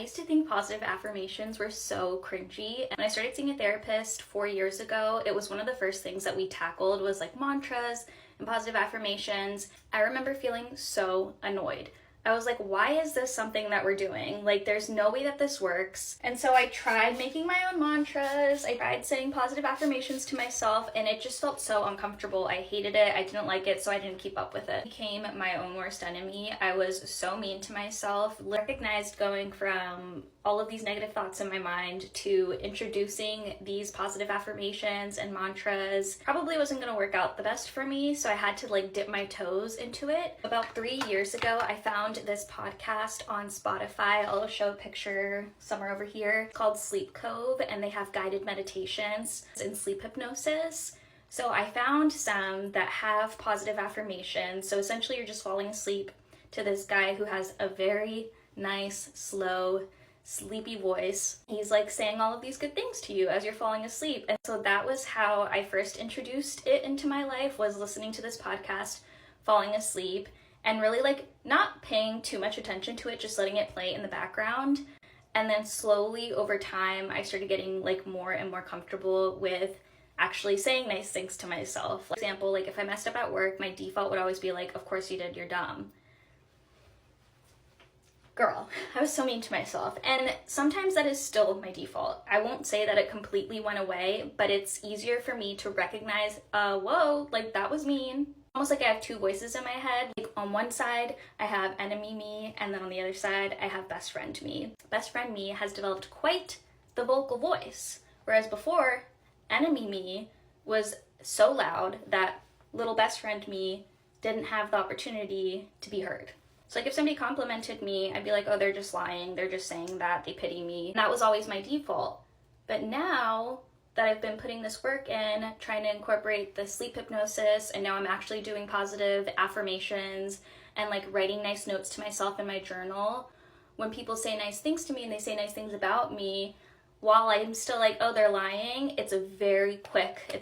used to think positive affirmations were so cringy, and when I started seeing a therapist 4 years ago, it was one of the first things that we tackled was like mantras and positive affirmations. I remember feeling so annoyed. I was like, why is this something that we're doing? Like, there's no way that this works. And so I tried making my own mantras. I tried saying positive affirmations to myself, and it just felt so uncomfortable. I hated it. I didn't like it, so I didn't keep up with it. I became my own worst enemy. I was so mean to myself. Recognized going from all of these negative thoughts in my mind to introducing these positive affirmations and mantras probably wasn't going to work out the best for me, so I had to like dip my toes into it. About 3 years ago, I found this podcast on Spotify. I'll show a picture somewhere over here, called Sleep Cove, and they have guided meditations and sleep hypnosis. So I found some that have positive affirmations. So essentially you're just falling asleep to this guy who has a very nice, slow, sleepy voice. He's like saying all of these good things to you as you're falling asleep. And so that was how I first introduced it into my life, was listening to this podcast, falling asleep, and really like not paying too much attention to it, just letting it play in the background. And then slowly over time, I started getting like more and more comfortable with actually saying nice things to myself. For example, like if I messed up at work, my default would always be like, of course you did, you're dumb. Girl, I was so mean to myself, and sometimes that is still my default. I won't say that it completely went away, but it's easier for me to recognize, whoa, like that was mean. Almost like I have two voices in my head. Like on one side, I have enemy me, and then on the other side, I have best friend me. Best friend me has developed quite the vocal voice, whereas before, enemy me was so loud that little best friend me didn't have the opportunity to be heard. So like if somebody complimented me, I'd be like, oh, they're just lying. They're just saying that. They pity me. And that was always my default. But now that I've been putting this work in, trying to incorporate the sleep hypnosis, and now I'm actually doing positive affirmations and like writing nice notes to myself in my journal, when people say nice things to me and they say nice things about me, while I'm still like, oh, they're lying, it's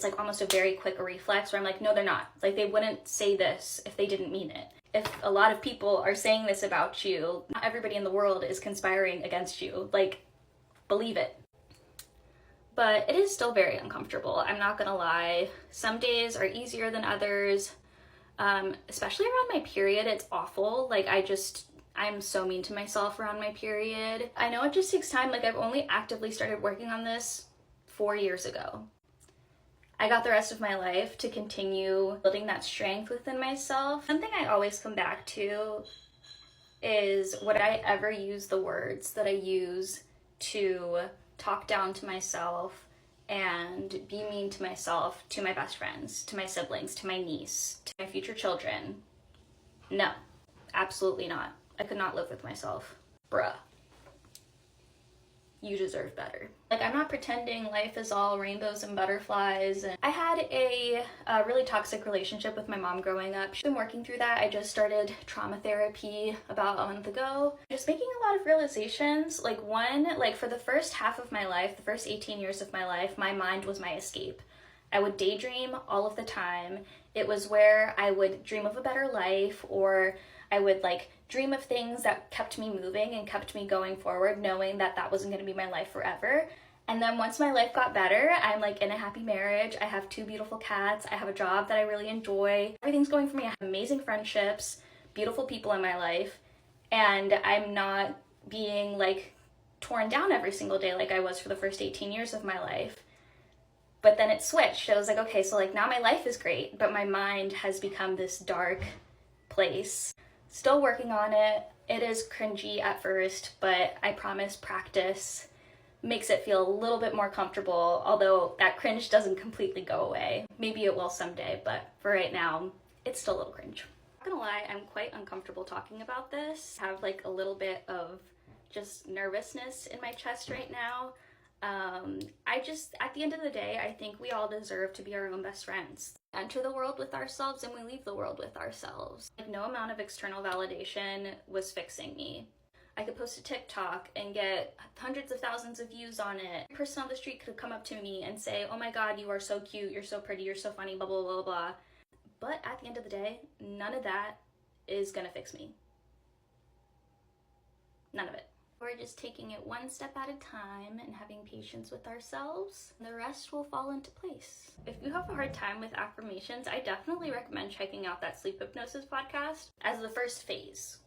like almost a very quick reflex where I'm like, no, they're not. Like they wouldn't say this if they didn't mean it. If a lot of people are saying this about you, not everybody in the world is conspiring against you. Like, believe it. But it is still very uncomfortable. I'm not gonna lie. Some days are easier than others. Especially around my period, it's awful. Like I'm so mean to myself around my period. I know it just takes time. Like I've only actively started working on this 4 years ago. I got the rest of my life to continue building that strength within myself. Something I always come back to is, would I ever use the words that I use to talk down to myself and be mean to myself, to my best friends, to my siblings, to my niece, to my future children? No, absolutely not. I could not live with myself. Bruh. You deserve better. Like, I'm not pretending life is all rainbows and butterflies. And I had a really toxic relationship with my mom growing up. She's been working through that. I just started trauma therapy about a month ago. Just making a lot of realizations. Like for the first half of my life, the first 18 years of my life, my mind was my escape. I would daydream all of the time. It was where I would dream of a better life, or I would like dream of things that kept me moving and kept me going forward, knowing that that wasn't going to be my life forever. And then once my life got better, I'm like in a happy marriage. I have 2 beautiful cats. I have a job that I really enjoy. Everything's going for me. I have amazing friendships, beautiful people in my life, and I'm not being like torn down every single day like I was for the first 18 years of my life. But then it switched. I was like, okay, so like now my life is great, but my mind has become this dark place. Still working on it. It is cringy at first, but I promise practice makes it feel a little bit more comfortable, although that cringe doesn't completely go away. Maybe it will someday, but for right now, it's still a little cringe. Not gonna lie, I'm quite uncomfortable talking about this. I have like a little bit of just nervousness in my chest right now. At the end of the day, I think we all deserve to be our own best friends. Enter the world with ourselves and we leave the world with ourselves. Like, no amount of external validation was fixing me. I could post a TikTok and get hundreds of thousands of views on it. A person on the street could come up to me and say, oh my god, you are so cute, you're so pretty, you're so funny, blah, blah, blah, blah. But at the end of the day, none of that is gonna fix me. None of it. We're just taking it one step at a time and having patience with ourselves. The rest will fall into place. If you have a hard time with affirmations, I definitely recommend checking out that sleep hypnosis podcast as the first phase.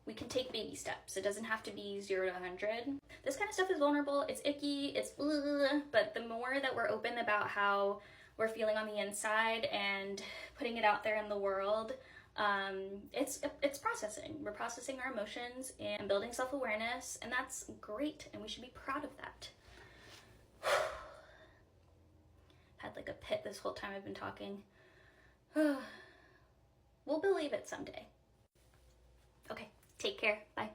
We can take baby steps. It doesn't have to be 0 to 100. This kind of stuff is vulnerable, it's icky, it's but the more that we're open about how we're feeling on the inside and putting it out there in the world, it's processing. We're processing our emotions and building self-awareness, and that's great, and we should be proud of that. Had like a pit this whole time I've been talking. We'll believe it someday. Okay, take care. Bye.